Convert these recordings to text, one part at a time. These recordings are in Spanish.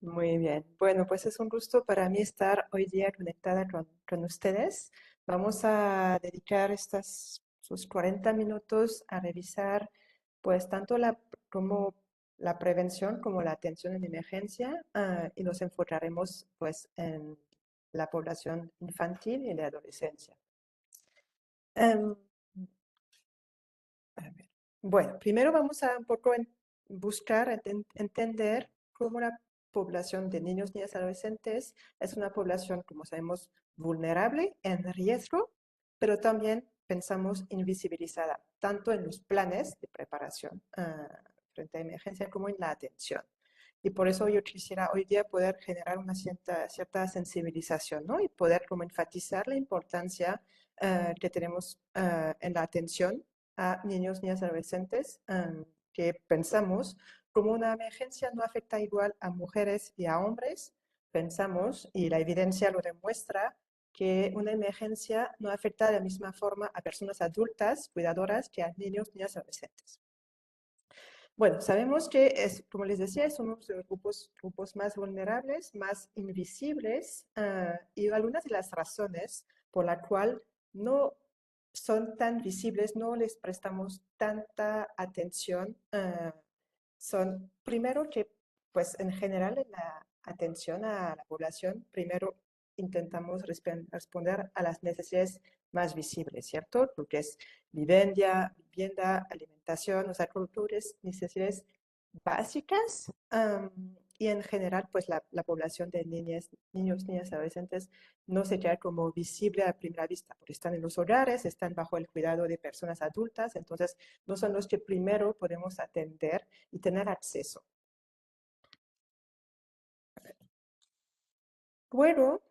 Muy bien. Bueno, pues es un gusto para mí estar hoy día conectada con ustedes. Vamos a dedicar sus 40 minutos a revisar pues tanto como la prevención como la atención en emergencia y nos enfocaremos pues en la población infantil y de adolescencia. Em, a ver. Bueno, primero vamos a un poco buscar entender cómo la población de niños, niñas y adolescentes es una población, como sabemos, vulnerable, en riesgo, pero también pensamos invisibilizada, tanto en los planes de preparación frente a emergencia como en la atención. Y por eso yo quisiera hoy día poder generar una cierta sensibilización, ¿no? Y poder como enfatizar la importancia que tenemos en la atención a niños, niñas y adolescentes que pensamos como una emergencia no afecta igual a mujeres y a hombres. Pensamos, y la evidencia lo demuestra, que una emergencia no afecta de la misma forma a personas adultas, cuidadoras, que a niños, niñas y adolescentes. Bueno, sabemos que, como les decía, somos de los grupos más vulnerables, más invisibles, y algunas de las razones por la cual no son tan visibles, no les prestamos tanta atención, son, primero que, pues en general, en la atención a la población, primero intentamos responder a las necesidades más visibles, ¿cierto? Porque es vivienda, alimentación, o sea, culturas, necesidades básicas. Y en general, pues la población de niños, niñas, adolescentes no se queda como visible a primera vista, porque están en los hogares, están bajo el cuidado de personas adultas, entonces no son los que primero podemos atender y tener acceso. Luego,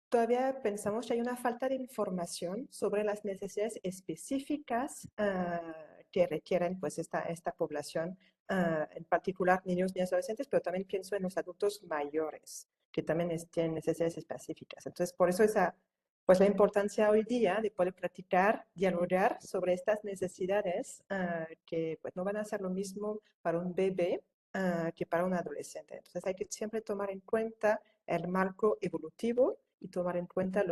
todavía pensamos que hay una falta de información sobre las necesidades específicas que requieren pues, esta población, en particular niños, niñas y adolescentes, pero también pienso en los adultos mayores, que también tienen necesidades específicas. Entonces, por eso pues la importancia hoy día de poder platicar, dialogar sobre estas necesidades que pues, no van a ser lo mismo para un bebé que para un adolescente. Entonces, hay que siempre tomar en cuenta el marco evolutivo y tomar en cuenta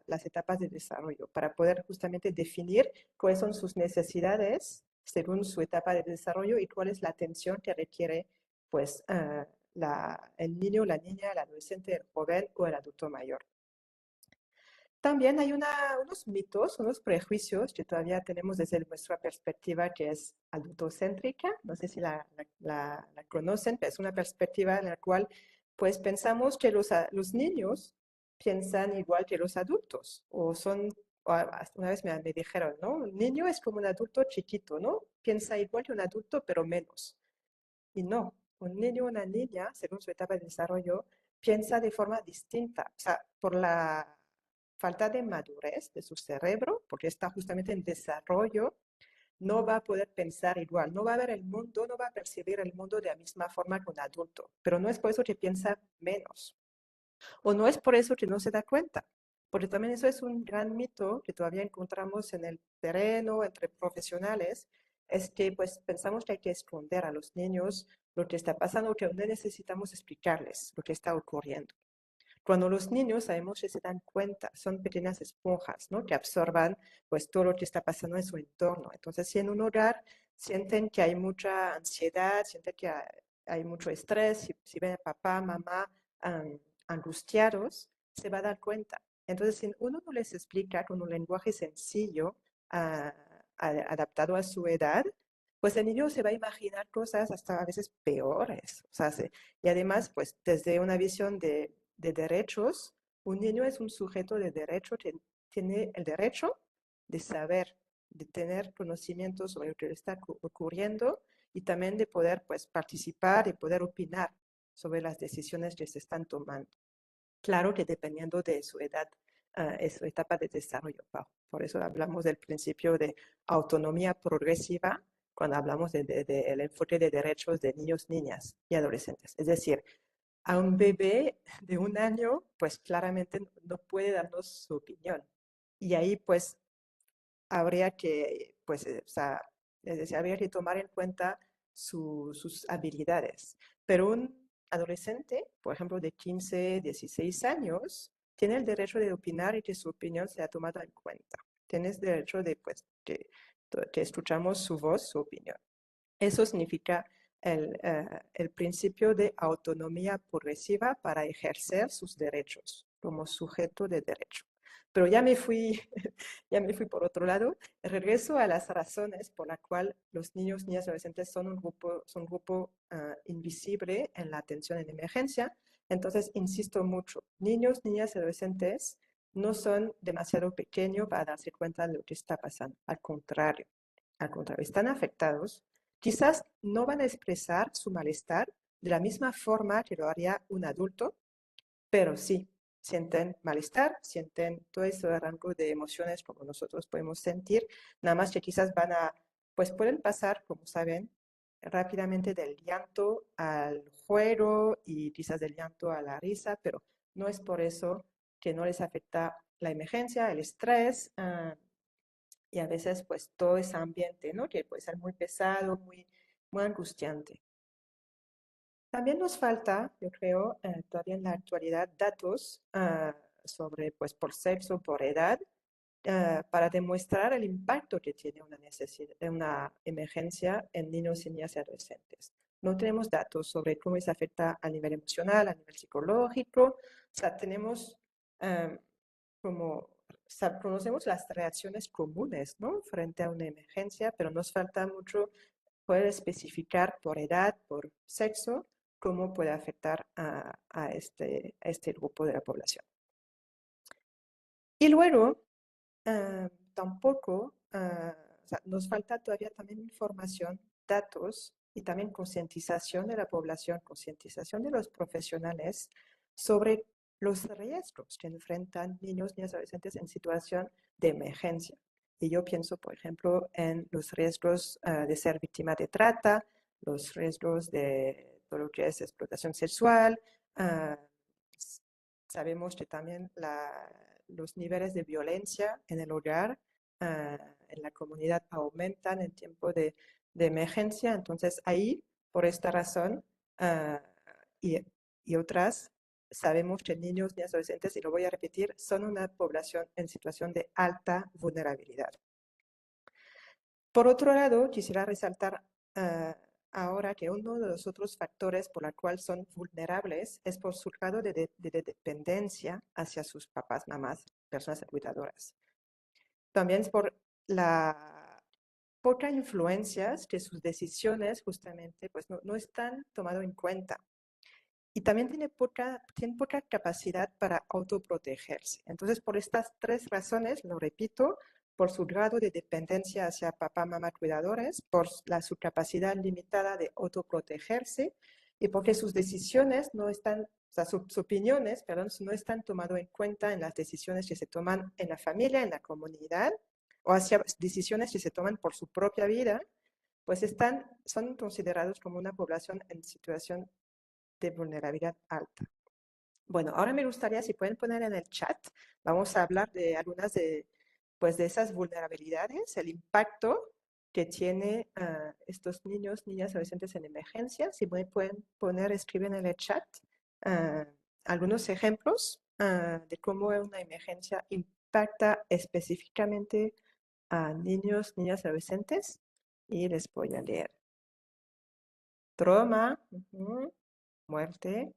las etapas de desarrollo para poder justamente definir cuáles son sus necesidades según su etapa de desarrollo y cuál es la atención que requiere pues, el niño, la niña, el adolescente, el joven o el adulto mayor. También hay unos mitos, unos prejuicios que todavía tenemos desde nuestra perspectiva que es adultocéntrica. No sé si la conocen, pero es una perspectiva en la cual pues pensamos que los niños piensan igual que los adultos o son, hasta una vez me dijeron, ¿no? Un niño es como un adulto chiquito, ¿no? Piensa igual que un adulto, pero menos. Y no, un niño o una niña, según su etapa de desarrollo, piensa de forma distinta. O sea, por la falta de madurez de su cerebro, porque está justamente en desarrollo, no va a poder pensar igual, no va a ver el mundo, no va a percibir el mundo de la misma forma que un adulto. Pero no es por eso que piensa menos. O no es por eso que no se da cuenta. porque también eso es un gran mito que todavía encontramos en el terreno entre profesionales, es que pues pensamos que hay que esconder a los niños lo que está pasando, que no necesitamos explicarles lo que está ocurriendo. Cuando los niños sabemos que se dan cuenta, son pequeñas esponjas, ¿no? Que absorban pues todo lo que está pasando en su entorno. Entonces, si en un hogar sienten que hay mucha ansiedad, sienten que hay mucho estrés, si ven a papá, mamá angustiados, se va a dar cuenta. Entonces, si uno no les explica con un lenguaje sencillo, adaptado a su edad, pues el niño se va a imaginar cosas hasta a veces peores. O sea, y además, pues desde una visión de derechos, un niño es un sujeto de derecho que tiene el derecho de saber, de tener conocimiento sobre lo que le está ocurriendo y también de poder pues, participar y poder opinar sobre las decisiones que se están tomando. Claro que dependiendo de su edad, es su etapa de desarrollo. Por eso hablamos del principio de autonomía progresiva cuando hablamos del enfoque de derechos de niños, niñas y adolescentes. Es decir, a un bebé de 1 año, pues claramente no puede darnos su opinión. Y ahí pues habría que, pues, o sea, es decir, habría que tomar en cuenta sus habilidades. Pero un adolescente, por ejemplo, de 15, 16 años, tiene el derecho de opinar y que su opinión sea tomada en cuenta. Tienes derecho de, pues, que escuchamos su voz, su opinión. Eso significa el principio de autonomía progresiva para ejercer sus derechos como sujeto de derecho. Pero ya me fui, ya me fui por otro lado. Regreso a las razones por las cuales los niños, niñas y adolescentes son un grupo invisible en la atención en emergencia. Entonces, insisto mucho, niños, niñas y adolescentes no son demasiado pequeños para darse cuenta de lo que está pasando. Al contrario, están afectados. Quizás no van a expresar su malestar de la misma forma que lo haría un adulto, pero sí, sienten malestar, sienten todo ese rango de emociones como nosotros podemos sentir, nada más que quizás pues pueden pasar, como saben, rápidamente del llanto al juego y quizás del llanto a la risa, pero no es por eso que no les afecta la emergencia, el estrés, y a veces pues todo ese ambiente, ¿no? Que puede ser muy pesado, muy angustiante. También nos falta, yo creo, todavía en la actualidad, datos sobre, pues, por sexo, por edad, para demostrar el impacto que tiene una emergencia en niños y niñas y adolescentes. No tenemos datos sobre cómo les afecta a nivel emocional, a nivel psicológico. O sea, tenemos como, conocemos las reacciones comunes, ¿no? Frente a una emergencia, pero nos falta mucho poder especificar por edad, por sexo, cómo puede afectar a este grupo de la población. Y luego, tampoco, o sea, nos falta todavía también información, datos y también concientización de la población, concientización de los profesionales sobre los riesgos que enfrentan niños, niñas y adolescentes en situación de emergencia. Y yo pienso, por ejemplo, en los riesgos de ser víctima de trata, los riesgos de todo lo que es explotación sexual. ah, Sabemos que también los niveles de violencia en el hogar, en la comunidad aumentan en tiempo de emergencia. Entonces ahí, por esta razón ah, y, y otras, sabemos que niños, niñas, adolescentes, y lo voy a repetir, son una población en situación de alta vulnerabilidad. Por otro lado, quisiera resaltar ahora que uno de los otros factores por el cual son vulnerables es por su grado de dependencia hacia sus papás, mamás, personas cuidadoras. También es por la poca influencia que sus decisiones justamente pues no están tomadas en cuenta. Y también tiene poca capacidad para autoprotegerse. Entonces, por estas tres razones, lo repito, por su grado de dependencia hacia papá, mamá, cuidadores, por su capacidad limitada de autoprotegerse y porque sus decisiones no están, o sea, sus opiniones, perdón, no están tomadas en cuenta en las decisiones que se toman en la familia, en la comunidad, o hacia decisiones que se toman por su propia vida, pues son considerados como una población en situación de vulnerabilidad alta. Bueno, ahora me gustaría, si pueden poner en el chat, vamos a hablar de algunas de, pues, de esas vulnerabilidades, el impacto que tiene estos niños, niñas, adolescentes en emergencia. Si pueden poner, escriben en el chat ah, algunos ejemplos de cómo una emergencia impacta específicamente a niños, niñas, adolescentes. Y les voy a leer. Trauma, muerte,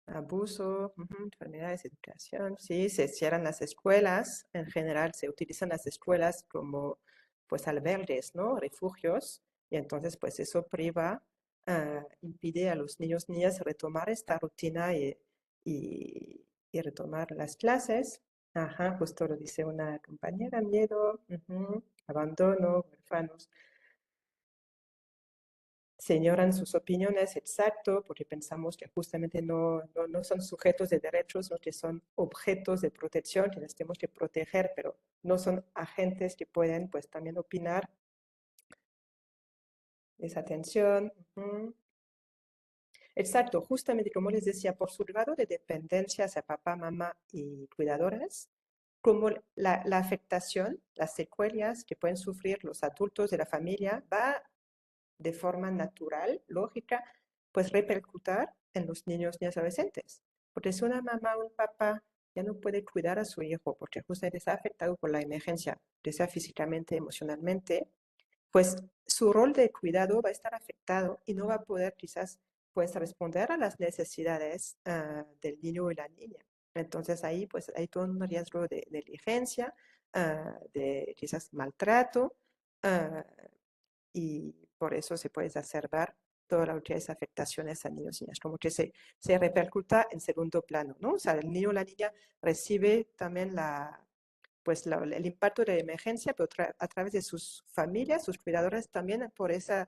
abuso, enfermedades, educación. Sí, se cierran las escuelas. En general se utilizan las escuelas como pues albergues, ¿no? Refugios. Y entonces pues eso priva, impide a los niños, niñas retomar esta rutina y retomar las clases. Ajá, justo lo dice una compañera, miedo, abandono, huérfanos. Señoran sus opiniones, exacto, porque pensamos que justamente no son sujetos de derechos, no que son objetos de protección que les tenemos que proteger, pero no son agentes que pueden pues también opinar. Desatención. Exacto, justamente como les decía, por su grado de dependencia hacia papá, mamá y cuidadores, como la afectación, las secuelas que pueden sufrir los adultos de la familia va de forma natural, lógica, pues repercutir en los niños, niñas, adolescentes. Porque si una mamá o un papá ya no puede cuidar a su hijo porque justamente está afectado por la emergencia, ya sea físicamente, emocionalmente, pues su rol de cuidado va a estar afectado y no va a poder quizás pues responder a las necesidades del niño o la niña. Entonces ahí pues hay todo un riesgo de negligencia, de quizás maltrato, uh, y por eso se puede exacerbar todas las afectaciones a niños y niñas, como que se repercuta en segundo plano, ¿no? O sea, el niño o la niña recibe también pues el impacto de emergencia, pero a través de sus familias, sus cuidadores también por esa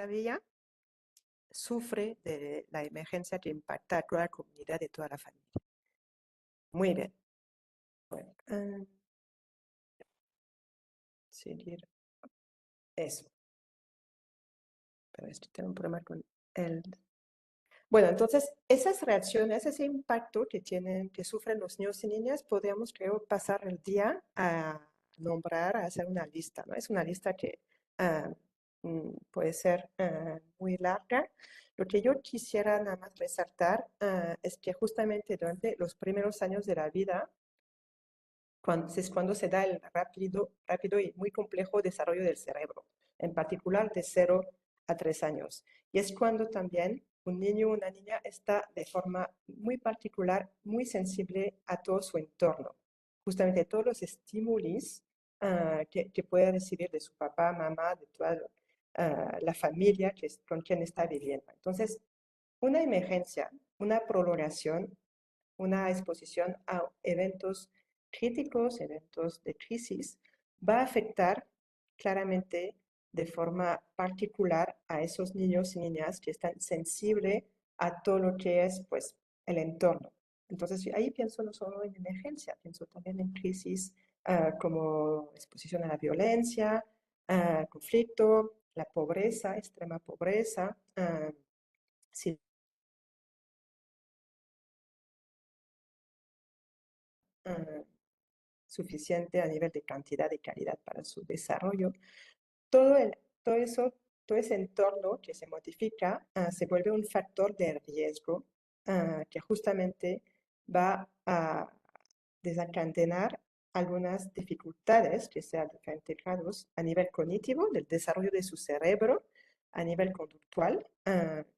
vía sufre de la emergencia que impacta a toda la comunidad y toda la familia. Muy bien. Bueno, seguir eso. Pero esto tengo un problema con el. Bueno, entonces esas reacciones, ese impacto que tienen, que sufren los niños y niñas, podríamos, creo, pasar el día a nombrar, a hacer una lista, ¿no? Es una lista que puede ser muy larga. Lo que yo quisiera nada más resaltar es que justamente durante los primeros años de la vida, es cuando se da el rápido y muy complejo desarrollo del cerebro, en particular de 0 a 3 años. Y es cuando también un niño o una niña está de forma muy particular, muy sensible a todo su entorno. Justamente todos los estímulos que puede recibir de su papá, mamá, de toda la familia con quien está viviendo. Entonces, una emergencia, una prolongación, una exposición a eventos críticos, eventos de crisis, va a afectar claramente de forma particular a esos niños y niñas que están sensibles a todo lo que es pues, el entorno. Entonces, ahí pienso no solo en emergencia, pienso también en crisis como exposición a la violencia, conflicto, la pobreza, extrema pobreza, si uh, suficiente a nivel de cantidad y calidad para su desarrollo. Todo, el, todo eso, todo ese entorno que se modifica se vuelve un factor de riesgo que justamente va a desencadenar algunas dificultades, que sean de diferentes grados, a nivel cognitivo, del desarrollo de su cerebro, a nivel conductual.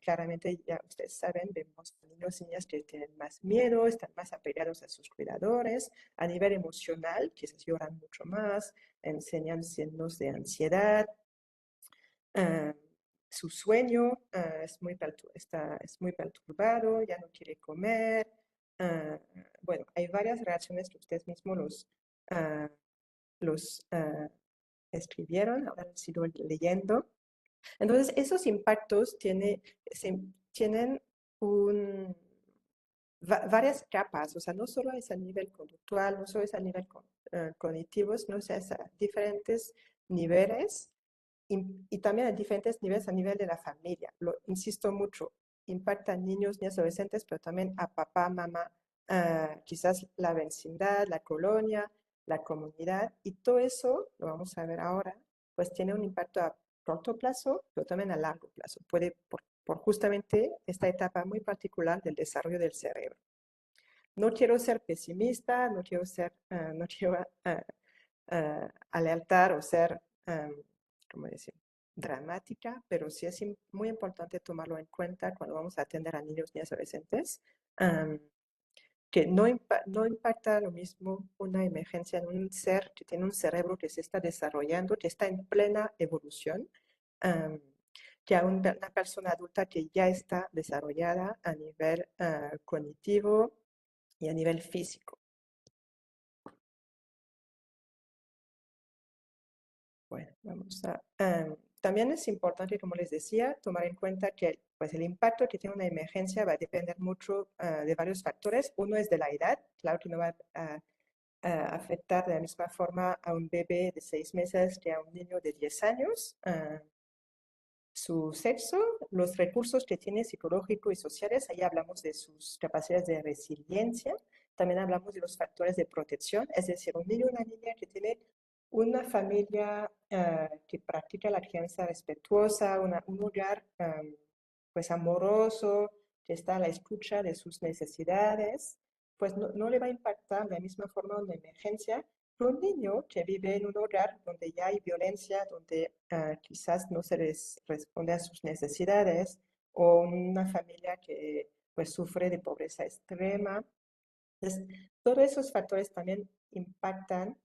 Claramente, ya ustedes saben, vemos niños y niñas que tienen más miedo, están más apegados a sus cuidadores. A nivel emocional, quizás lloran mucho más, enseñan signos de ansiedad. Uh, su sueño es muy perturbado, ya no quiere comer. Bueno, hay varias reacciones que ustedes mismos los escribieron, ahora han sido leyendo. Entonces, esos impactos tienen un, varias capas, o sea, no solo es a nivel conductual, no solo es a nivel cognitivo, sino es a diferentes niveles y también a diferentes niveles a nivel de la familia. Lo insisto mucho, impacta a niños, niñas, adolescentes, pero también a papá, mamá, quizás la vecindad, la colonia, la comunidad, y todo eso, lo vamos a ver ahora, pues tiene un impacto a corto plazo, pero también a largo plazo. Puede, por justamente esta etapa muy particular del desarrollo del cerebro. No quiero ser pesimista, no quiero ser, no quiero alertar o ser, ¿cómo decir? Dramática, pero sí es muy importante tomarlo en cuenta cuando vamos a atender a niños y adolescentes, que no impacta lo mismo una emergencia en un ser que tiene un cerebro que se está desarrollando, que está en plena evolución, um, que a una persona adulta que ya está desarrollada a nivel cognitivo y a nivel físico. Bueno, vamos a... también es importante, como les decía, tomar en cuenta que pues, el impacto que tiene una emergencia va a depender mucho de varios factores. Uno es de la edad, claro que no va a afectar de la misma forma a un bebé de 6 meses que a un niño de 10 años. Su sexo, los recursos que tiene psicológicos y sociales, ahí hablamos de sus capacidades de resiliencia, también hablamos de los factores de protección, es decir, un niño o una niña que tiene una familia que practica la crianza respetuosa, un hogar pues amoroso, que está a la escucha de sus necesidades, pues no le va a impactar de la misma forma una emergencia un niño que vive en un hogar donde ya hay violencia, donde quizás no se les responde a sus necesidades, o una familia que pues sufre de pobreza extrema. Entonces, todos esos factores también impactan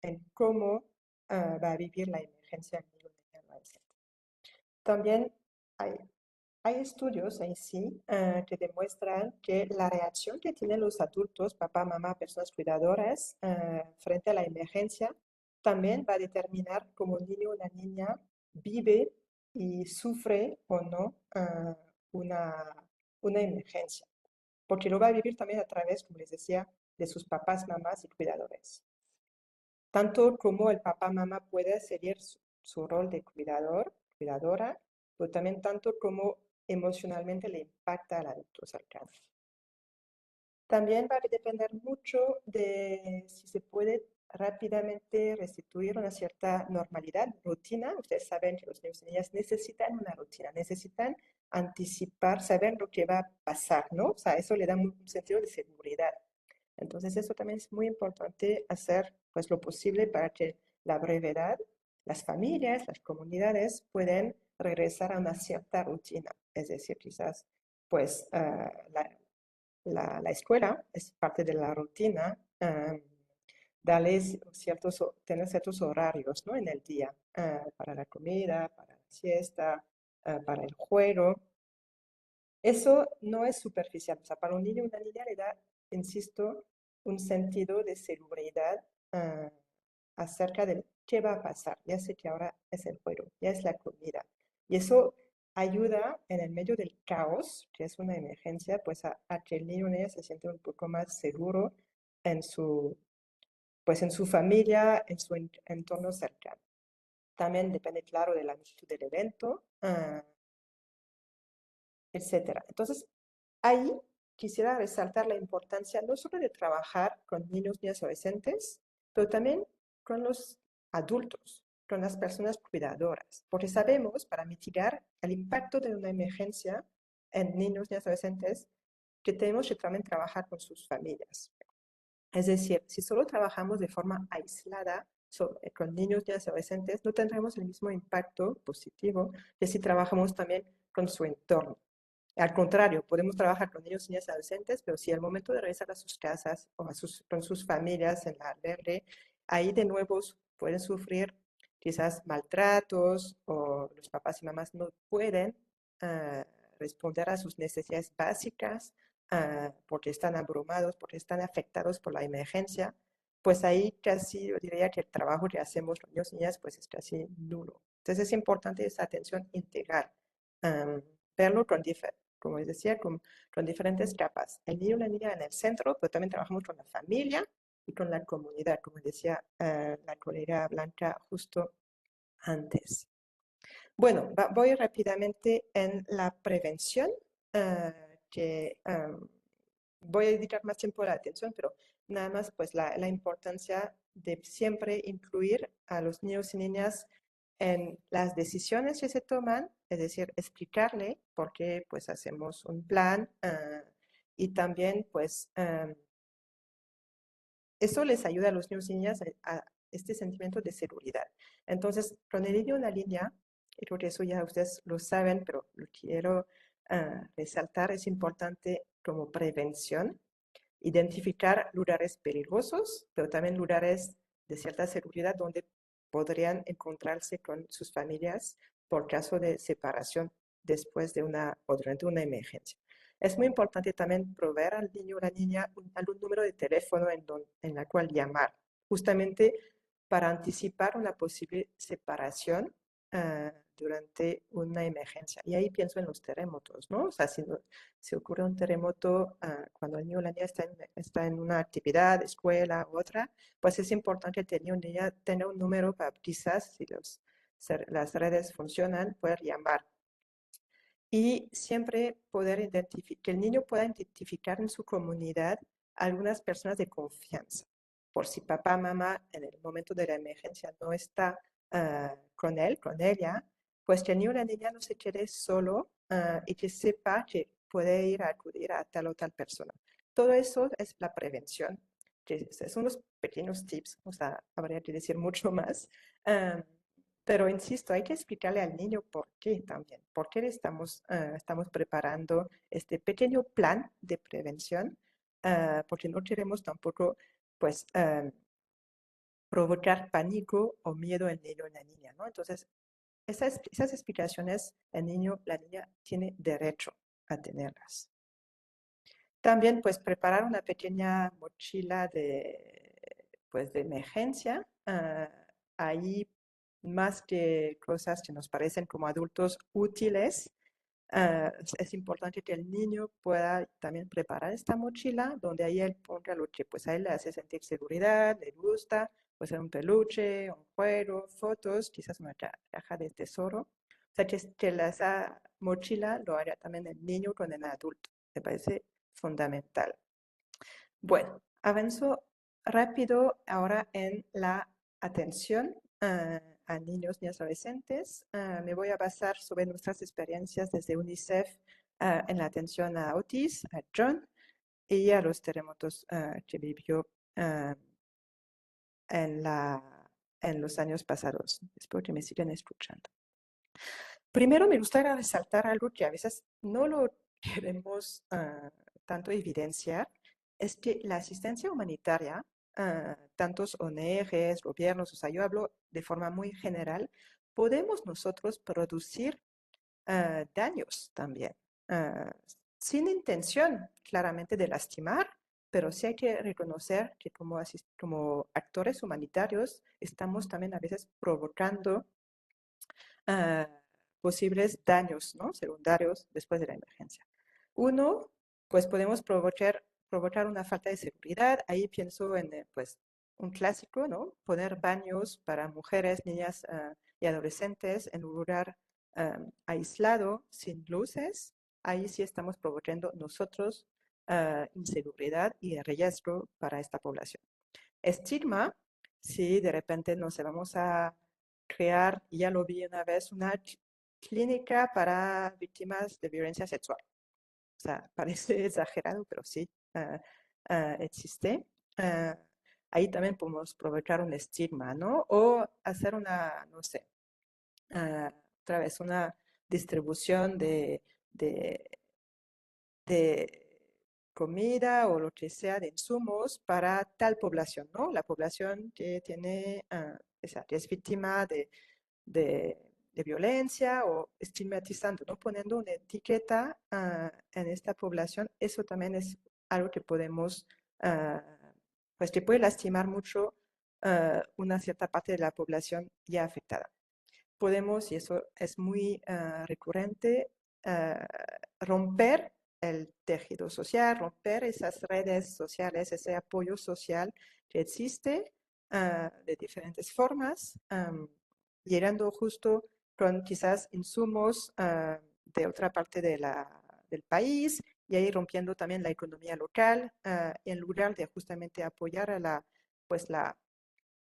en cómo va a vivir la emergencia en niño de adolescente. También hay hay estudios en sí que demuestran que la reacción que tienen los adultos, papá, mamá, personas cuidadoras, frente a la emergencia, también va a determinar cómo un niño o una niña vive y sufre o no una, una emergencia. Porque lo va a vivir también a través, como les decía, de sus papás, mamás y cuidadores. Tanto como el papá, mamá puede seguir su rol de cuidador, cuidadora, pero también tanto como emocionalmente le impacta al adulto cercano. También va a depender mucho de si se puede rápidamente restituir una cierta normalidad, rutina. Ustedes saben que los niños y niñas necesitan una rutina, necesitan anticipar, saber lo que va a pasar, ¿no? O sea, eso le da un sentido de seguridad. Entonces, eso también es muy importante hacer pues lo posible para que la brevedad, las familias, las comunidades pueden regresar a una cierta rutina. Es decir, quizás pues la escuela es parte de la rutina, darles tener ciertos horarios, ¿no? En el día, para la comida, para la siesta, para el juego. Eso no es superficial, o sea, para un niño o una niña le da, insisto, un sentido de seguridad acerca de qué va a pasar. Ya sé que ahora es el juego, ya es la comida. Y eso ayuda en el medio del caos, que es una emergencia, pues a que el niño o niña se siente un poco más seguro en pues en su familia, en su entorno cercano. También depende, claro, de la magnitud del evento, etcétera. Entonces, ahí quisiera resaltar la importancia no solo de trabajar con niños, niñas, adolescentes, pero también con los adultos, con las personas cuidadoras, porque sabemos para mitigar el impacto de una emergencia en niños, niñas, adolescentes, que tenemos que también trabajar con sus familias. Es decir, si solo trabajamos de forma aislada con niños, niñas, adolescentes, no tendremos el mismo impacto positivo que si trabajamos también con su entorno. Al contrario, podemos trabajar con niños y niñas adolescentes, pero si al momento de regresar a sus casas o con sus familias en la albergue, ahí de nuevo pueden sufrir quizás maltratos o los papás y mamás no pueden uh, responder a sus necesidades básicas porque están abrumados, porque están afectados por la emergencia, pues ahí casi yo diría que el trabajo que hacemos los niños y niñas pues es casi nulo. Entonces es importante esa atención integral, verlo como les decía, con diferentes capas. El niño y la niña en el centro, pero también trabajamos con la familia y con la comunidad, como decía la colega Blanca justo antes. Bueno, voy rápidamente en la prevención que voy a dedicar más tiempo a la atención, pero nada más pues la importancia de siempre incluir a los niños y niñas en las decisiones que se toman, es decir, explicarle por qué pues hacemos un plan y también pues eso les ayuda a los niños y niñas a este sentimiento de seguridad. Entonces, con el niño en la línea, y creo que eso ya ustedes lo saben, pero lo quiero resaltar, es importante como prevención, identificar lugares peligrosos, pero también lugares de cierta seguridad donde podrían encontrarse con sus familias por caso de separación después de una o durante una emergencia. Es muy importante también proveer al niño o la niña algún número de teléfono en la cual llamar, justamente para anticipar una posible separación durante una emergencia. Y ahí pienso en los terremotos, ¿no? O sea, si ocurre un terremoto cuando el niño o la niña está en una actividad, escuela u otra, pues es importante que el niño o niña tenga un número para quizás, si las redes funcionan, poder llamar y siempre poder identificar, que el niño pueda identificar en su comunidad algunas personas de confianza. Por si papá, mamá en el momento de la emergencia no está con él, con ella, pues que el niño o la niña no se quede solo y que sepa que puede ir a acudir a tal o tal persona. Todo eso es la prevención, que son unos pequeños tips, o sea, habría que decir mucho más. Uh, pero insisto, hay que explicarle al niño por qué también, por qué estamos preparando este pequeño plan de prevención, porque no queremos tampoco, pues, provocar pánico o miedo en el niño o en la niña, ¿no? Entonces, esas explicaciones, el niño, la niña tiene derecho a tenerlas. También, pues, preparar una pequeña mochila pues, de emergencia. Ahí, más que cosas que nos parecen como adultos útiles, es importante que el niño pueda también preparar esta mochila, donde ahí él ponga lo que pues, a él le hace sentir seguridad, le gusta, puede ser un peluche, un juego, fotos, quizás una caja de tesoro. O sea, que esa mochila lo haga también el niño con el adulto. Me parece fundamental. Bueno, avanzo rápido ahora en la atención a niños y adolescentes. Me voy a basar sobre nuestras experiencias desde UNICEF en la atención a Otis, a John y a los terremotos que vivió en, en los años pasados. Espero que me sigan escuchando. Primero me gustaría resaltar algo que a veces no lo queremos tanto evidenciar, es que la asistencia humanitaria, tantos ONGs, gobiernos, o sea, yo hablo de forma muy general, podemos nosotros producir daños también, ah, sin intención claramente de lastimar, pero sí hay que reconocer que como actores humanitarios estamos también a veces provocando uh, posibles daños, ¿no? Secundarios después de la emergencia. Uno, pues podemos provocar una falta de seguridad. Ahí pienso en pues, un clásico, ¿no? Poner baños para mujeres, niñas y adolescentes en un lugar aislado, sin luces. Ahí sí estamos provocando nosotros inseguridad y riesgo para esta población. Estigma, si de repente no sé, vamos a crear, ya lo vi una vez, una clínica para víctimas de violencia sexual. O sea, parece exagerado, pero sí existe. Ahí también podemos provocar un estigma, ¿no? O hacer una, no sé, otra vez una distribución de comida o lo que sea de insumos para tal población, ¿no? La población que tiene, que es víctima de, de violencia o estigmatizando, ¿no? Poniendo una etiqueta en esta población, eso también es algo que podemos, pues que puede lastimar mucho una cierta parte de la población ya afectada. Podemos, y eso es muy recurrente, romper el tejido social, romper esas redes sociales, ese apoyo social que existe de diferentes formas, llegando justo con quizás insumos de otra parte del país y ahí rompiendo también la economía local, en lugar de justamente apoyar a pues la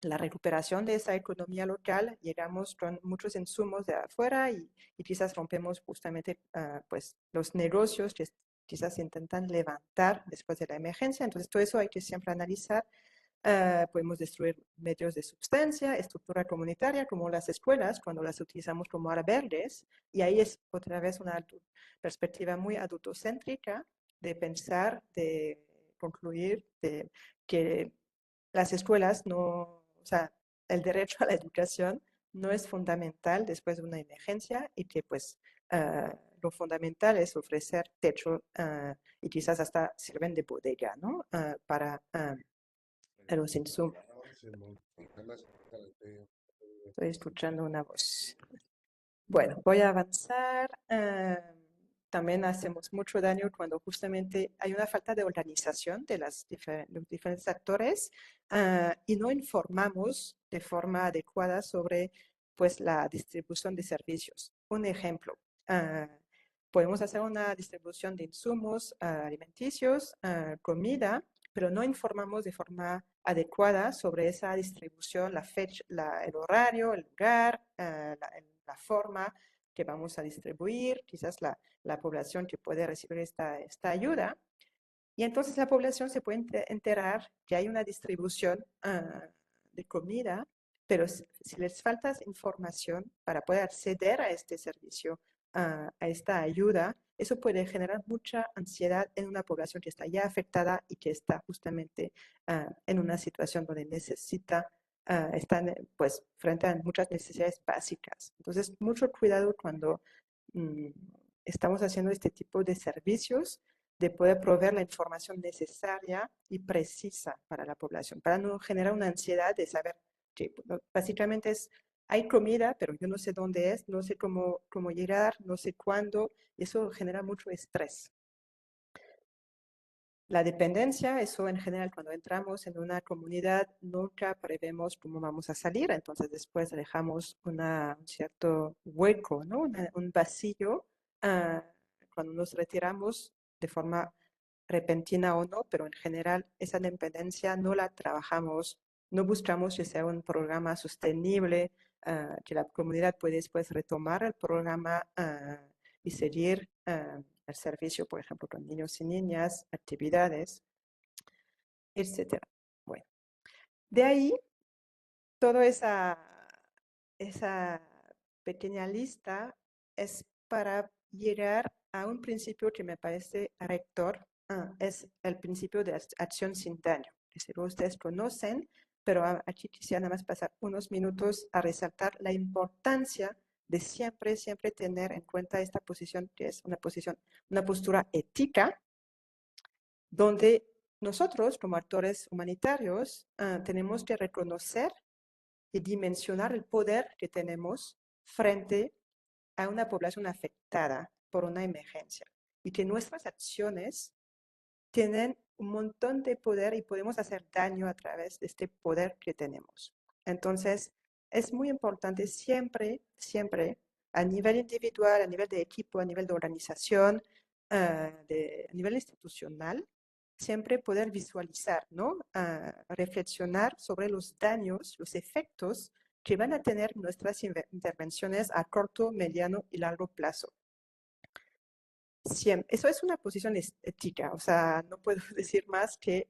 recuperación de esa economía local, llegamos con muchos insumos de afuera y quizás rompemos justamente pues los negocios que quizás intentan levantar después de la emergencia. Entonces, todo eso hay que siempre analizar. Podemos destruir medios de substancia, estructura comunitaria, como las escuelas, cuando las utilizamos como áreas verdes. Y ahí es otra vez una perspectiva muy adultocéntrica de pensar, de concluir de que las escuelas no, o sea, el derecho a la educación no es fundamental después de una emergencia y que pues lo fundamental es ofrecer techo y quizás hasta sirven de bodega, ¿no? Para los insumos. Estoy escuchando una voz. Bueno, voy a avanzar. También hacemos mucho daño cuando justamente hay una falta de organización de los diferentes actores y no informamos de forma adecuada sobre pues, la distribución de servicios. Un ejemplo, podemos hacer una distribución de insumos alimenticios, comida, pero no informamos de forma adecuada sobre esa distribución, la fecha, el horario, el lugar, la forma que vamos a distribuir, quizás la población que puede recibir esta ayuda. Y entonces la población se puede enterar que hay una distribución de comida, pero si les falta información para poder acceder a este servicio, a esta ayuda, eso puede generar mucha ansiedad en una población que está ya afectada y que está justamente en una situación donde necesita, están pues frente a muchas necesidades básicas. Entonces, mucho cuidado cuando mm, estamos haciendo este tipo de servicios de poder proveer la información necesaria y precisa para la población, para no generar una ansiedad de saber que básicamente hay comida, pero yo no sé dónde es, no sé cómo llegar, no sé cuándo, y eso genera mucho estrés. La dependencia, eso en general cuando entramos en una comunidad nunca prevemos cómo vamos a salir, entonces después dejamos un cierto hueco, ¿no? Un vacío cuando nos retiramos de forma repentina o no, pero en general esa dependencia no la trabajamos, no buscamos que sea un programa sostenible, que la comunidad puede después retomar el programa y seguir el servicio, por ejemplo, con niños y niñas, actividades, etcétera. Bueno, de ahí toda esa pequeña lista es para llegar a un principio que me parece rector, es el principio de acción sin daño, que seguro ustedes conocen, pero aquí quisiera nada más pasar unos minutos a resaltar la importancia de siempre, siempre tener en cuenta esta posición, que es una postura ética, donde nosotros como actores humanitarios tenemos que reconocer y dimensionar el poder que tenemos frente a una población afectada por una emergencia y que nuestras acciones tienen un montón de poder y podemos hacer daño a través de este poder que tenemos. Entonces, es muy importante siempre, siempre, a nivel individual, a nivel de equipo, a nivel de organización, a nivel institucional, siempre poder visualizar, ¿no? Reflexionar sobre los daños, los efectos que van a tener nuestras intervenciones a corto, mediano y largo plazo. Siempre. Eso es una posición ética, o sea, no puedo decir más que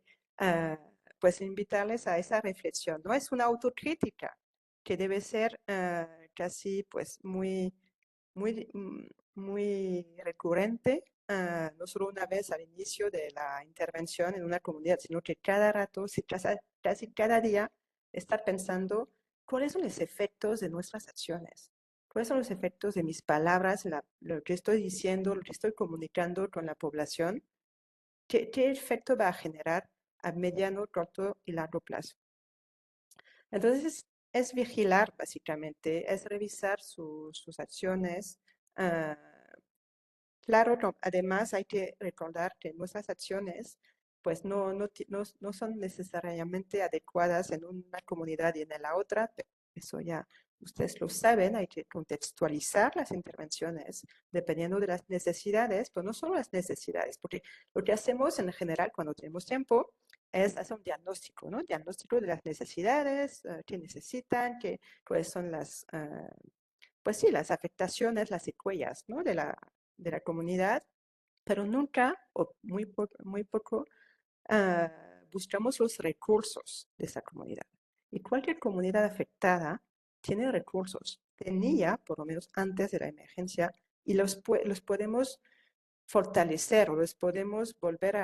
pues invitarles a esa reflexión. No es una autocrítica que debe ser casi pues muy recurrente, no solo una vez al inicio de la intervención en una comunidad, sino que cada rato, casi cada día, estar pensando cuáles son los efectos de nuestras acciones. ¿Cuáles son los efectos de mis palabras, lo que estoy diciendo, lo que estoy comunicando con la población? ¿Qué efecto va a generar a mediano, corto y largo plazo? Entonces, es vigilar básicamente, es revisar sus acciones. Claro, además hay que recordar que nuestras acciones pues no son necesariamente adecuadas en una comunidad y en la otra, pero eso ya ustedes lo saben, hay que contextualizar las intervenciones dependiendo de las necesidades, pero no solo las necesidades, porque lo que hacemos en general cuando tenemos tiempo es hacer un diagnóstico, ¿no? Diagnóstico de las necesidades, qué necesitan, cuáles son pues sí, las afectaciones, las secuelas, ¿no? De la comunidad, pero nunca, o muy poco, buscamos los recursos de esa comunidad. Y cualquier comunidad afectada tiene recursos, tenía, por lo menos antes de la emergencia, y los podemos fortalecer o los podemos volver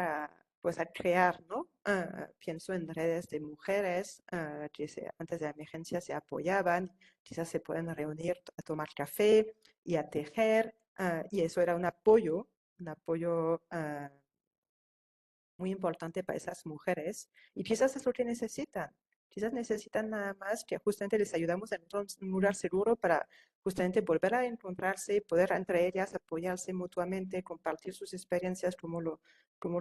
pues a crear, ¿no? Pienso en redes de mujeres que antes de la emergencia se apoyaban, quizás se pueden reunir a tomar café y a tejer, y eso era un apoyo muy importante para esas mujeres y quizás es lo que necesitan. Quizás necesitan nada más que justamente les ayudamos a encontrar un lugar seguro para justamente volver a encontrarse, poder entre ellas apoyarse mutuamente, compartir sus experiencias, cómo lo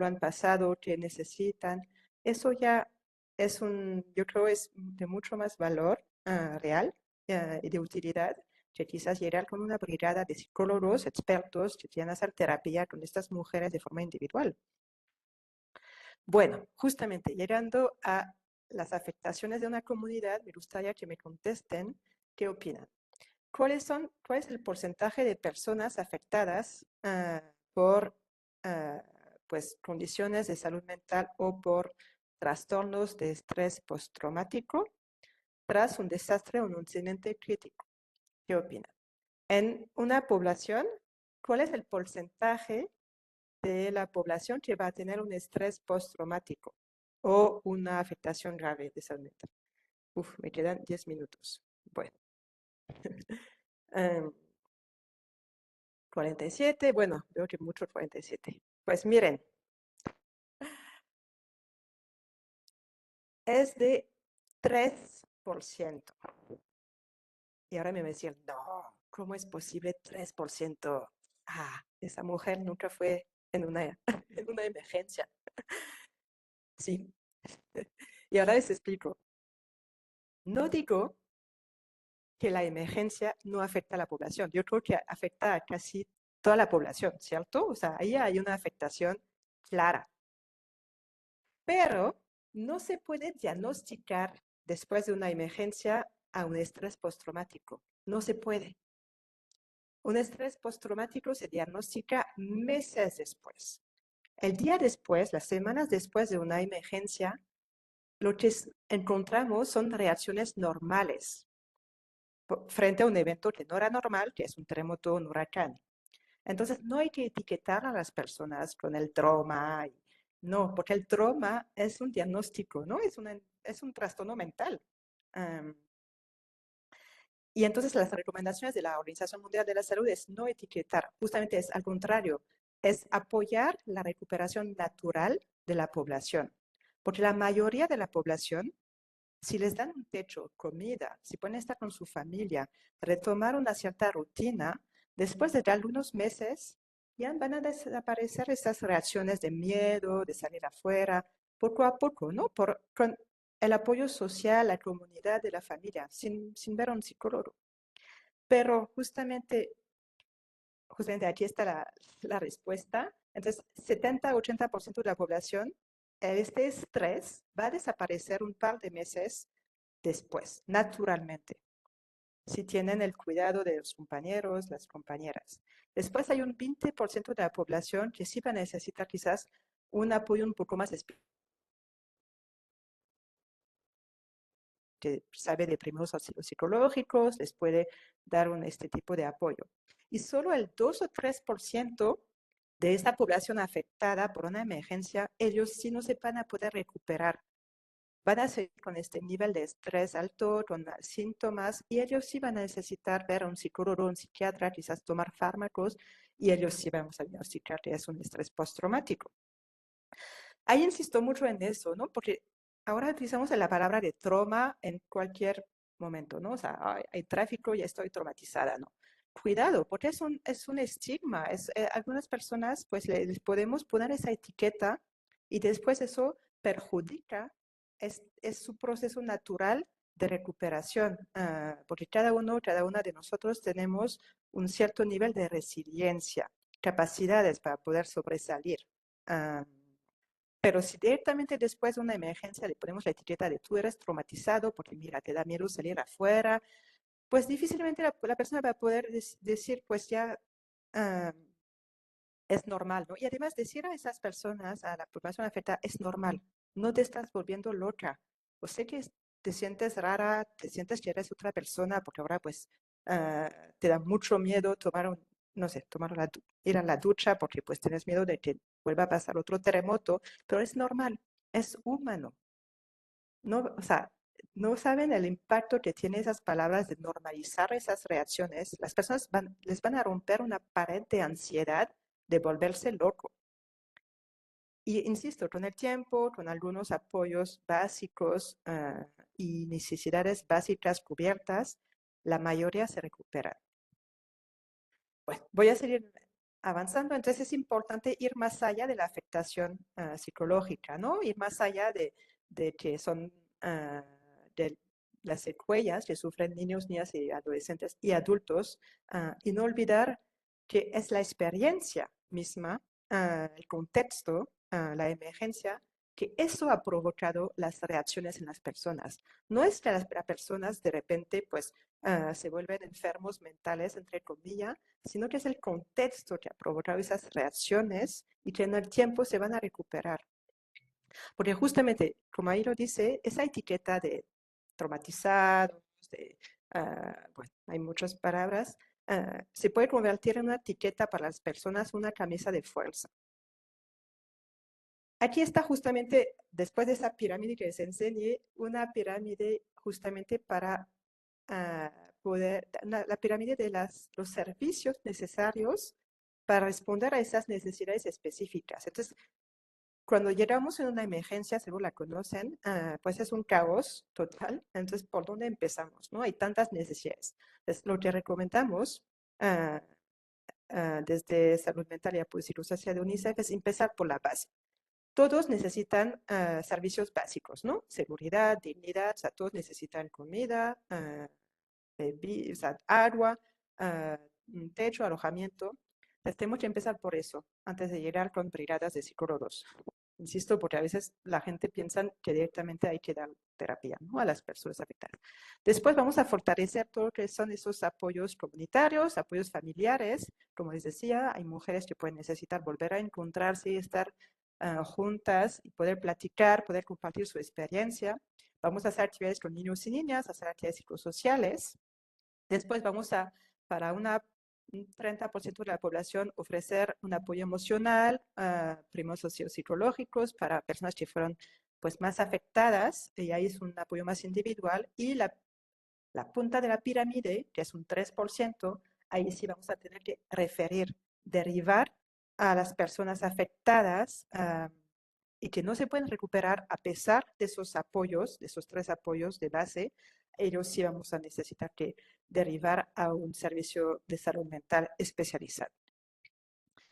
han pasado, qué necesitan. Eso ya yo creo es de mucho más valor real y de utilidad que quizás llegar con una brigada de psicólogos expertos que quieran hacer terapia con estas mujeres de forma individual. Bueno, justamente llegando a las afectaciones de una comunidad, me gustaría que me contesten qué opinan. ¿Cuál es el porcentaje de personas afectadas por pues, condiciones de salud mental o por trastornos de estrés postraumático tras un desastre o un incidente crítico? ¿Qué opinan? En una población, ¿cuál es el porcentaje de la población que va a tener un estrés postraumático o una afectación grave de salud mental? Uf, me quedan 10 minutos. Bueno, 47, bueno, veo que mucho 47. Pues miren, es de 3%. Y ahora me va a decir, no, ¿cómo es posible 3%? Esa mujer nunca fue en una, en una emergencia. Sí. Y ahora les explico. No digo que la emergencia no afecta a la población. Yo creo que afecta a casi toda la población, ¿cierto? O sea, ahí hay una afectación clara. Pero no se puede diagnosticar después de una emergencia a un estrés postraumático. No se puede. Un estrés postraumático se diagnostica meses después. El día después, las semanas después de una emergencia, lo que encontramos son reacciones normales frente a un evento que no era normal, que es un terremoto o un huracán. Entonces, no hay que etiquetar a las personas con el trauma. No, porque el trauma es un diagnóstico, ¿no? Es un trastorno mental. Um, y entonces las recomendaciones de la Organización Mundial de la Salud es no etiquetar, justamente es al contrario, es apoyar la recuperación natural de la población. Porque la mayoría de la población, si les dan un techo, comida, si pueden estar con su familia, retomar una cierta rutina, después de algunos meses ya van a desaparecer esas reacciones de miedo, de salir afuera, poco a poco, ¿no? Con el apoyo social, la comunidad de la familia, sin ver a un psicólogo. Pero justamente aquí está la respuesta. Entonces, 70-80% de la población, este estrés va a desaparecer un par de meses después, naturalmente, si tienen el cuidado de los compañeros, las compañeras. Después hay un 20% de la población que sí va a necesitar quizás un apoyo un poco más específico, que sabe de primeros auxilios psicológicos, les puede dar este tipo de apoyo. Y solo el 2 o 3% de esta población afectada por una emergencia, ellos sí no se van a poder recuperar. Van a seguir con este nivel de estrés alto, con síntomas, y ellos sí van a necesitar ver a un psicólogo, un psiquiatra, quizás tomar fármacos, y ellos sí vamos a diagnosticar que es un estrés postraumático. Ahí insisto mucho en eso, ¿no? Porque ahora utilizamos la palabra de trauma en cualquier momento, ¿no? O sea, hay tráfico y estoy traumatizada, ¿no? Cuidado, porque es un estigma. Algunas personas, pues, les podemos poner esa etiqueta y después eso perjudica, es su proceso natural de recuperación, porque cada una de nosotros tenemos un cierto nivel de resiliencia, capacidades para poder sobresalir. Ah, pero si directamente después de una emergencia le ponemos la etiqueta de tú eres traumatizado porque mira, te da miedo salir afuera, pues difícilmente la persona va a poder decir, pues ya es normal, ¿no? Y además decir a esas personas, a la población afectada, es normal, no te estás volviendo loca. O sé que te sientes rara, te sientes que eres otra persona, porque ahora pues te da mucho miedo tomar no sé, ir a la ducha porque pues tienes miedo de que vuelva a pasar otro terremoto, pero es normal, es humano. No, o sea, no saben el impacto que tiene esas palabras de normalizar esas reacciones. Las personas les van a romper una pared de ansiedad de volverse loco. Y insisto, con el tiempo, con algunos apoyos básicos y necesidades básicas cubiertas, la mayoría se recupera. Bueno, voy a seguir avanzando. Entonces es importante ir más allá de la afectación psicológica, ¿no? Ir más allá de que son de las secuelas que sufren niños, niñas y adolescentes y adultos, y no olvidar que es la experiencia misma, el contexto, la emergencia, que eso ha provocado las reacciones en las personas. No es que las personas de repente pues se vuelven enfermos mentales, entre comillas, sino que es el contexto que ha provocado esas reacciones y que en el tiempo se van a recuperar. Porque justamente, como ahí lo dice, esa etiqueta de traumatizados, bueno, hay muchas palabras, se puede convertir en una etiqueta para las personas, una camisa de fuerza. Aquí está justamente, después de esa pirámide que les enseñé, una pirámide justamente para poder, la pirámide de los servicios necesarios para responder a esas necesidades específicas. Entonces, cuando llegamos en una emergencia, según la conocen, pues es un caos total. Entonces, ¿por dónde empezamos? ¿No? Hay tantas necesidades. Entonces, lo que recomendamos desde Salud Mental y Apoyo Psicosocial de UNICEF es empezar por la base. Todos necesitan servicios básicos, ¿no? Seguridad, dignidad, o sea, todos necesitan comida, o sea, agua, un techo, alojamiento. Entonces, tenemos que empezar por eso, antes de llegar con brigadas de psicólogos. Insisto, porque a veces la gente piensa que directamente hay que dar terapia, ¿no? A las personas afectadas. Después vamos a fortalecer todo lo que son esos apoyos comunitarios, apoyos familiares. Como les decía, hay mujeres que pueden necesitar volver a encontrarse y estar juntas y poder platicar, poder compartir su experiencia. Vamos a hacer actividades con niños y niñas, hacer actividades psicosociales. Después vamos a, para un 30% de la población, ofrecer un apoyo emocional, primos sociopsicológicos para personas que fueron pues, más afectadas, y ahí es un apoyo más individual. Y la punta de la pirámide, que es un 3%, ahí sí vamos a tener que referir, derivar a las personas afectadas y que no se pueden recuperar a pesar de esos apoyos, de esos 3 apoyos de base, ellos sí vamos a necesitar que derivar a un servicio de salud mental especializado.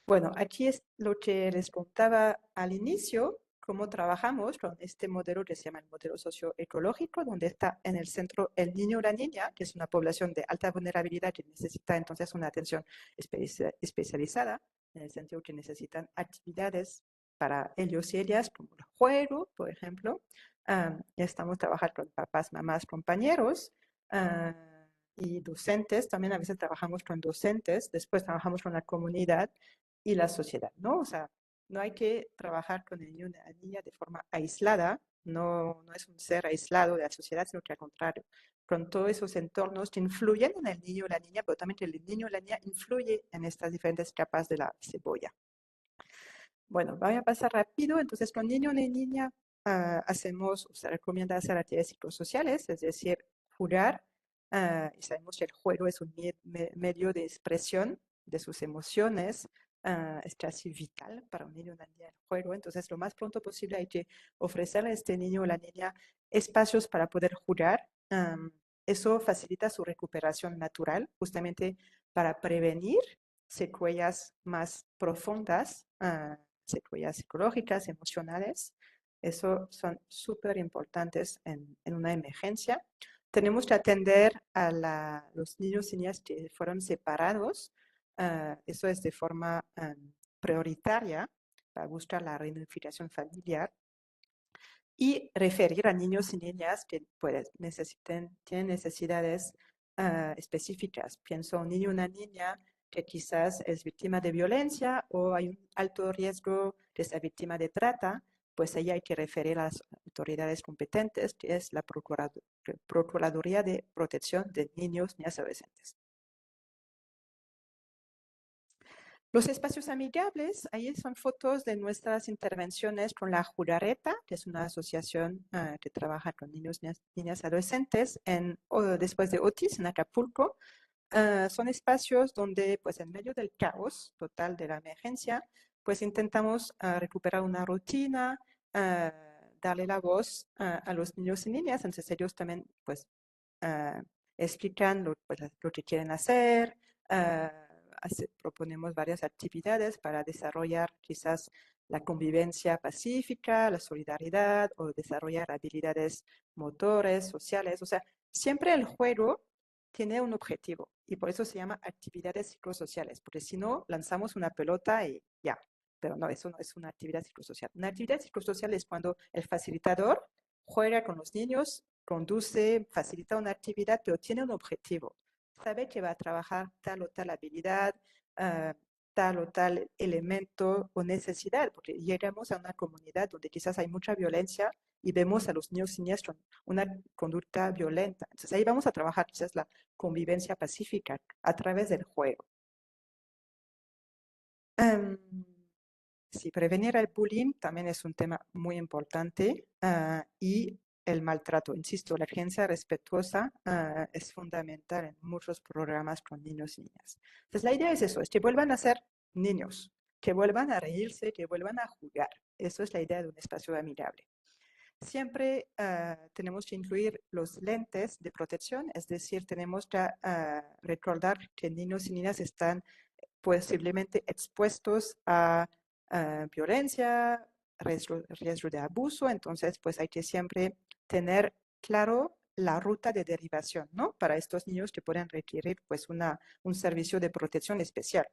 Bueno, aquí es lo que les contaba al inicio, cómo trabajamos con este modelo que se llama el modelo socioecológico, donde está en el centro el niño o la niña, que es una población de alta vulnerabilidad que necesita entonces una atención especializada, en el sentido que necesitan actividades para ellos y ellas, como el juego, por ejemplo. Estamos trabajando con papás, mamás, compañeros. Y docentes, también a veces trabajamos con docentes, después trabajamos con la comunidad y la sociedad, ¿no? O sea, no hay que trabajar con el niño y la niña de forma aislada, no es un ser aislado de la sociedad, sino que al contrario, con todos esos entornos que influyen en el niño y la niña, pero también que el niño y la niña influye en estas diferentes capas de la cebolla. Bueno, voy a pasar rápido. Entonces, con niño y niña hacemos, o se recomienda hacer actividades psicosociales, es decir, jugar. Y sabemos que el juego es un medio de expresión de sus emociones. Es casi vital para un niño o una niña el juego. Entonces, lo más pronto posible hay que ofrecerle a este niño o la niña espacios para poder jugar. Eso facilita su recuperación natural, justamente para prevenir secuelas más profundas, secuelas psicológicas, emocionales. Eso son súper importantes en una emergencia. tenemos que atender a los niños y niñas que fueron separados. Eso es de forma prioritaria para buscar la reunificación familiar y referir a niños y niñas que pues, tienen necesidades específicas. Pienso un niño o una niña que quizás es víctima de violencia o hay un alto riesgo de ser víctima de trata, pues ahí hay que referir a las autoridades competentes, que es la Procuraduría de Protección de Niños, Niñas y Adolescentes. Los espacios amigables, ahí son fotos de nuestras intervenciones con la Jugareta, que es una asociación que trabaja con niños, niñas y adolescentes después de Otis en Acapulco. Son espacios donde, pues en medio del caos total de la emergencia, pues intentamos recuperar una rutina, darle la voz a los niños y niñas, entonces ellos también, pues, ah, explican pues, lo que quieren hacer, proponemos varias actividades para desarrollar quizás la convivencia pacífica, la solidaridad o desarrollar habilidades motores, sociales. O sea, siempre el juego tiene un objetivo y por eso se llama actividades psicosociales, porque si no, lanzamos una pelota y ya. Pero no, eso no es una actividad psicosocial. Una actividad psicosocial es cuando el facilitador juega con los niños, conduce, facilita una actividad, pero tiene un objetivo. Sabe que va a trabajar tal o tal habilidad, uh, tal o tal elemento o necesidad, porque llegamos a una comunidad donde quizás hay mucha violencia y vemos a los niños y niñas con una conducta violenta. Entonces ahí vamos a trabajar quizás la convivencia pacífica a través del juego. Um, sí, prevenir el bullying también es un tema muy importante y el maltrato. Insisto, la crianza respetuosa es fundamental en muchos programas con niños y niñas. Entonces, la idea es eso, es que vuelvan a ser niños, que vuelvan a reírse, que vuelvan a jugar. Eso es la idea de un espacio amigable. Siempre tenemos que incluir los lentes de protección, es decir, tenemos que recordar que niños y niñas están posiblemente expuestos a violencia, riesgo de abuso, entonces pues hay que siempre tener claro la ruta de derivación, ¿no? Para estos niños que pueden requerir pues un servicio de protección especial.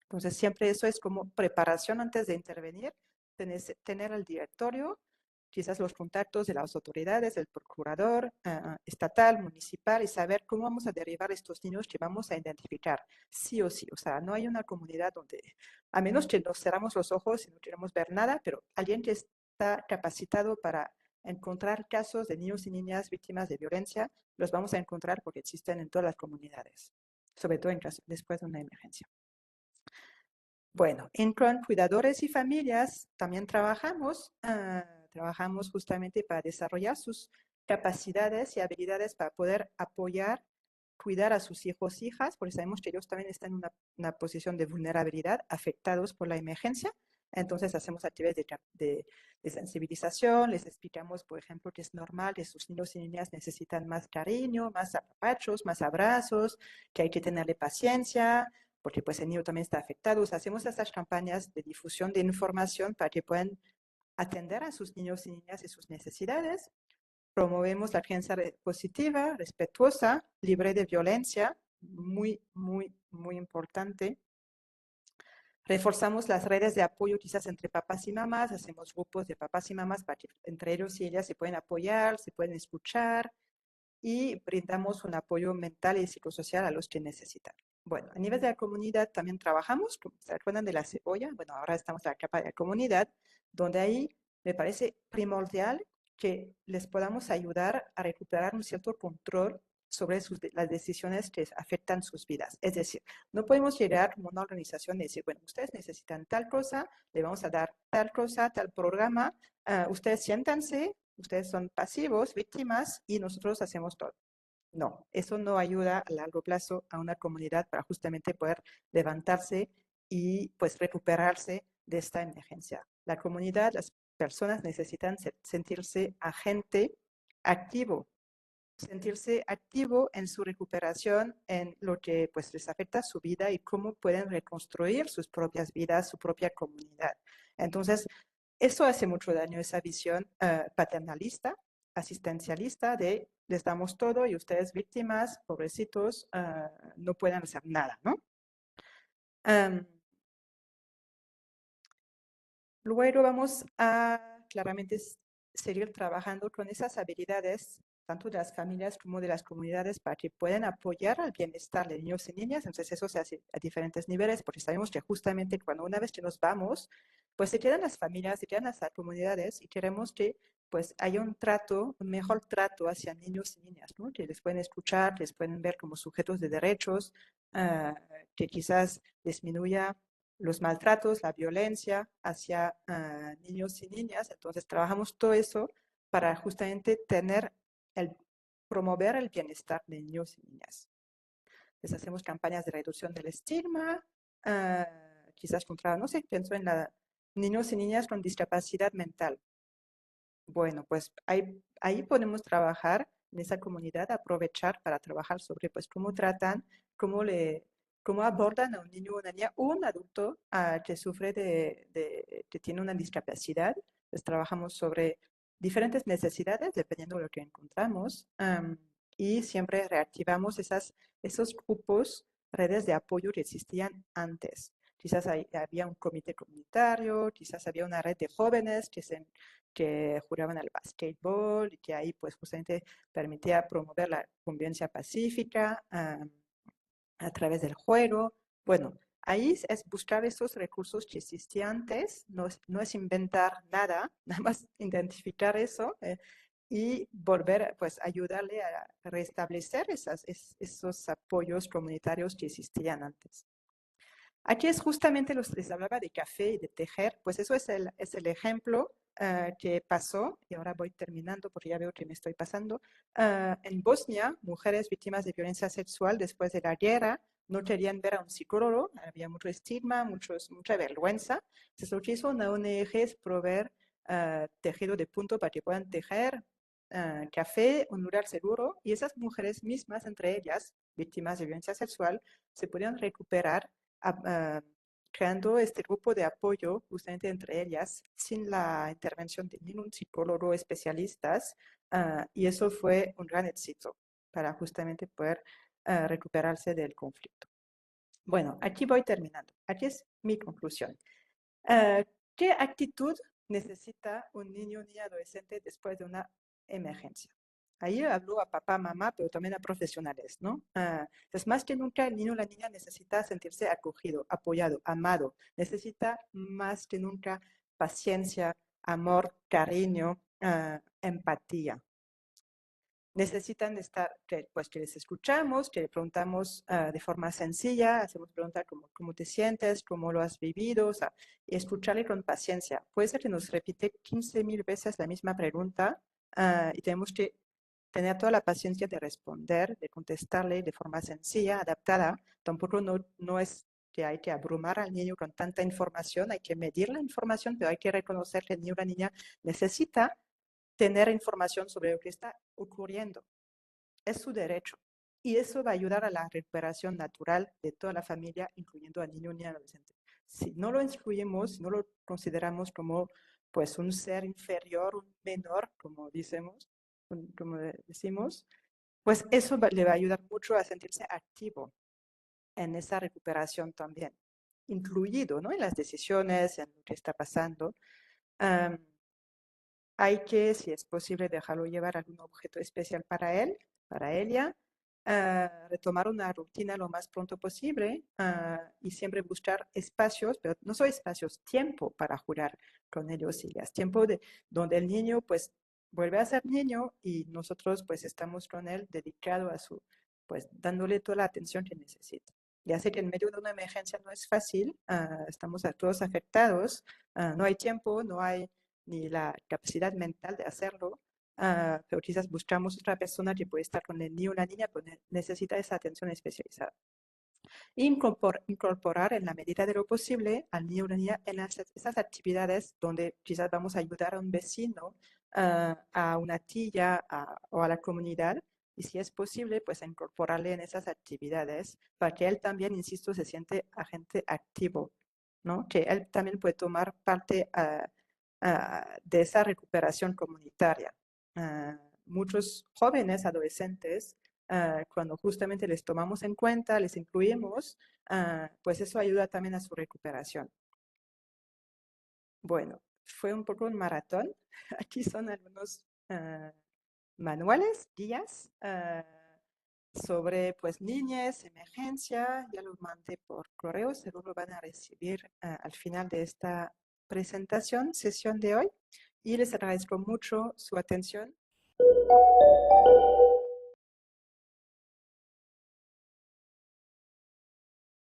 Entonces siempre eso es como preparación antes de intervenir, tener el directorio, quizás los contactos de las autoridades, del procurador estatal, municipal, y saber cómo vamos a derivar estos niños que vamos a identificar, sí o sí. O sea, no hay una comunidad donde, a menos que nos cerramos los ojos y no queremos ver nada, pero alguien que está capacitado para encontrar casos de niños y niñas víctimas de violencia, los vamos a encontrar porque existen en todas las comunidades, sobre todo después de una emergencia. Bueno, en cuidadores y familias también trabajamos justamente para desarrollar sus capacidades y habilidades para poder apoyar, cuidar a sus hijos, hijas, porque sabemos que ellos también están en una posición de vulnerabilidad, afectados por la emergencia. Entonces hacemos actividades de sensibilización, les explicamos, por ejemplo, que es normal que sus niños y niñas necesitan más cariño, más apapachos, más abrazos, que hay que tenerle paciencia, porque pues el niño también está afectado. O sea, hacemos estas campañas de difusión de información para que puedan atender a sus niños y niñas y sus necesidades. Promovemos la crianza positiva, respetuosa, libre de violencia, muy, muy, muy importante. Reforzamos las redes de apoyo quizás entre papás y mamás, hacemos grupos de papás y mamás para que entre ellos y ellas se pueden apoyar, se pueden escuchar y brindamos un apoyo mental y psicosocial a los que necesitan. Bueno, a nivel de la comunidad también trabajamos, ¿se acuerdan de la cebolla? Bueno, ahora estamos en la capa de la comunidad, donde ahí me parece primordial que les podamos ayudar a recuperar un cierto control sobre las decisiones que afectan sus vidas. Es decir, no podemos llegar como una organización y decir, bueno, ustedes necesitan tal cosa, le vamos a dar tal cosa, tal programa, ustedes siéntanse, ustedes son pasivos, víctimas, y nosotros hacemos todo. No, eso no ayuda a largo plazo a una comunidad para justamente poder levantarse y pues recuperarse de esta emergencia. La comunidad, las personas necesitan sentirse agente activo, sentirse activo en su recuperación, en lo que pues les afecta su vida y cómo pueden reconstruir sus propias vidas, su propia comunidad. Entonces, eso hace mucho daño, esa visión paternalista asistencialista de les damos todo y ustedes víctimas, pobrecitos, no pueden hacer nada, ¿no? Luego vamos a claramente seguir trabajando con esas habilidades, tanto de las familias como de las comunidades, para que puedan apoyar al bienestar de niños y niñas. Entonces eso se hace a diferentes niveles, porque sabemos que justamente cuando una vez que nos vamos, pues se quedan las familias, se quedan las comunidades y queremos que pues haya un trato, un mejor trato hacia niños y niñas, ¿no? Que les pueden escuchar, les pueden ver como sujetos de derechos, que quizás disminuya los maltratos, la violencia hacia niños y niñas. Entonces trabajamos todo eso para justamente promover el bienestar de niños y niñas. Les hacemos campañas de reducción del estigma, quizás contra, no sé, pienso en niños y niñas con discapacidad mental. Bueno, pues ahí podemos trabajar en esa comunidad, aprovechar para trabajar sobre pues cómo tratan, cómo cómo abordan a un niño o una niña o un adulto que sufre que tiene una discapacidad. Pues trabajamos sobre diferentes necesidades dependiendo de lo que encontramos y siempre reactivamos esos grupos, redes de apoyo que existían antes. Quizás había un comité comunitario, quizás había una red de jóvenes que jugaban al básquetbol y que ahí pues justamente permitía promover la convivencia pacífica a través del juego. Bueno, ahí es buscar esos recursos que existían antes, no es inventar nada, nada más identificar eso y volver, pues ayudarle a restablecer esos apoyos comunitarios que existían antes. Aquí es justamente, les hablaba de café y de tejer, pues eso es el ejemplo que pasó, y ahora voy terminando porque ya veo que me estoy pasando. En Bosnia, mujeres víctimas de violencia sexual después de la guerra no querían ver a un psicólogo, había mucho estigma, mucha vergüenza. Entonces lo que hizo una ONG es proveer tejido de punto para que puedan tejer café, un lugar seguro, y esas mujeres mismas, entre ellas, víctimas de violencia sexual, se podían recuperar creando este grupo de apoyo justamente entre ellas sin la intervención de ningún psicólogo especialistas y eso fue un gran éxito para justamente poder recuperarse del conflicto. Bueno, aquí voy terminando. Aquí es mi conclusión. ¿Qué actitud necesita un niño o niña adolescente después de una emergencia? Ahí hablo a papá, mamá, pero también a profesionales, ¿no? Entonces, más que nunca, el niño o la niña necesita sentirse acogido, apoyado, amado. Necesita más que nunca paciencia, amor, cariño, empatía. Necesitan estar, pues que les escuchamos, que le preguntamos de forma sencilla, hacemos preguntas como cómo te sientes, cómo lo has vivido, o sea, y escucharle con paciencia. Puede ser que nos repite 15.000 veces la misma pregunta y tenemos que tener toda la paciencia de responder, de contestarle de forma sencilla, adaptada. Tampoco no es que hay que abrumar al niño con tanta información, hay que medir la información, pero hay que reconocer que el niño o la niña necesita tener información sobre lo que está ocurriendo. Es su derecho. Y eso va a ayudar a la recuperación natural de toda la familia, incluyendo al niño y al adolescente. Si no lo incluimos, si no lo consideramos como pues un ser inferior, un menor, como decimos, pues eso le va a ayudar mucho a sentirse activo en esa recuperación también, incluido, ¿no? En las decisiones, en lo que está pasando. Um, hay que, si es posible, dejarlo llevar algún objeto especial para él, para ella, retomar una rutina lo más pronto posible y siempre buscar espacios, pero no solo espacios, tiempo para jugar con ellos y ellas, tiempo donde el niño pues vuelve a ser niño y nosotros pues estamos con él dedicado a pues dándole toda la atención que necesita. Ya sé que en medio de una emergencia no es fácil, estamos a todos afectados, no hay tiempo, no hay ni la capacidad mental de hacerlo, pero quizás buscamos otra persona que puede estar con el niño o la niña, pero necesita esa atención especializada. Incorporar en la medida de lo posible al niño o la niña en esas actividades donde quizás vamos a ayudar a un vecino, a una tía o a la comunidad, y si es posible, pues incorporarle en esas actividades para que él también, insisto, se siente agente activo, ¿no? Que él también puede tomar parte de esa recuperación comunitaria. muchos jóvenes adolescentes, cuando justamente les tomamos en cuenta, les incluimos, pues eso ayuda también a su recuperación. Bueno, fue un poco un maratón. Aquí son algunos manuales, guías sobre pues niñez, emergencia. Ya los mandé por correo, seguro van a recibir al final de esta presentación, sesión de hoy. Y les agradezco mucho su atención.